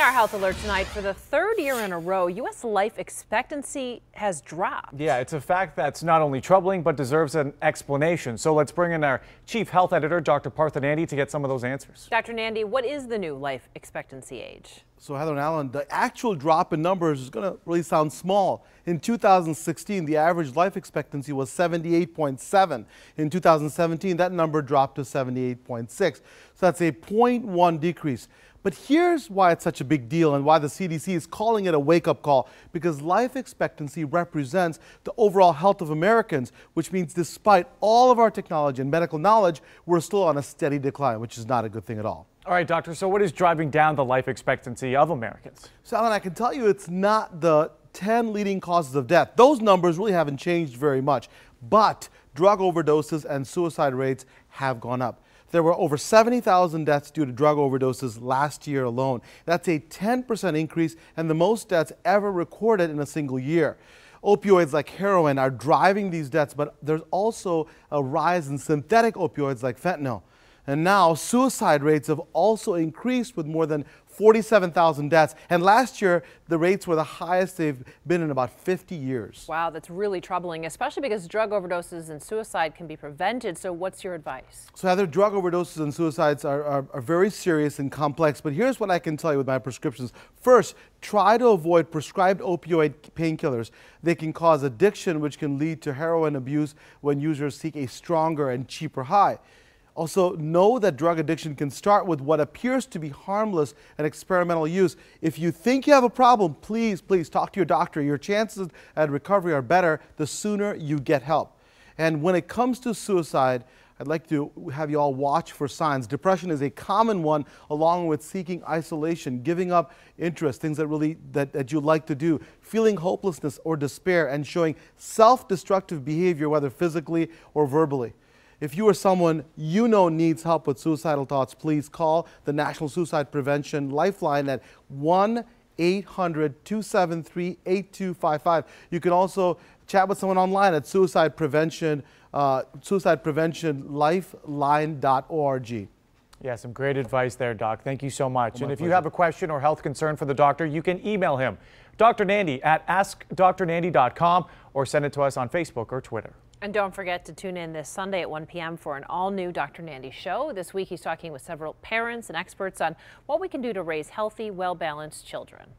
our health alert tonight, for the third year in a row, U.S. life expectancy has dropped. Yeah, it's a fact that's not only troubling, but deserves an explanation. So let's bring in our chief health editor, Dr. Nandi, to get some of those answers. Dr. Nandi, what is the new life expectancy age? So Heather and Alan, the actual drop in numbers is going to really sound small. In 2016, the average life expectancy was 78.7. In 2017, that number dropped to 78.6. So that's a 0.1 decrease. But here's why it's such a big deal and why the CDC is calling it a wake-up call. Because life expectancy represents the overall health of Americans, which means despite all of our technology and medical knowledge, we're still on a steady decline, which is not a good thing at all. All right, doctor, so what is driving down the life expectancy of Americans? So, Alan, I can tell you it's not the 10 leading causes of death. Those numbers really haven't changed very much. But drug overdoses and suicide rates have gone up. There were over 70,000 deaths due to drug overdoses last year alone. That's a 10% increase and the most deaths ever recorded in a single year. Opioids like heroin are driving these deaths, but there's also a rise in synthetic opioids like fentanyl. And now suicide rates have also increased with more than 47,000 deaths. And last year, the rates were the highest they've been in about 50 years. Wow, that's really troubling, especially because drug overdoses and suicide can be prevented. So what's your advice? So Heather, drug overdoses and suicides are very serious and complex. But here's what I can tell you with my prescriptions. First, try to avoid prescribed opioid painkillers. They can cause addiction, which can lead to heroin abuse when users seek a stronger and cheaper high. Also, know that drug addiction can start with what appears to be harmless and experimental use. If you think you have a problem, please talk to your doctor. Your chances at recovery are better the sooner you get help. And when it comes to suicide, I'd like to have you all watch for signs. Depression is a common one, along with seeking isolation, giving up interest, things that you like to do, feeling hopelessness or despair, and showing self-destructive behavior, whether physically or verbally. If you or someone you know needs help with suicidal thoughts, please call the National Suicide Prevention Lifeline at 1-800-273-8255. You can also chat with someone online at suicidepreventionlifeline.org. Yeah, some great advice there, Doc. Thank you so much. And if you have a question or health concern for the doctor, you can email him, Dr. Nandi at askdrnandi.com, or send it to us on Facebook or Twitter. And don't forget to tune in this Sunday at 1 p.m. for an all-new Dr. Nandi show. This week he's talking with several parents and experts on what we can do to raise healthy, well-balanced children.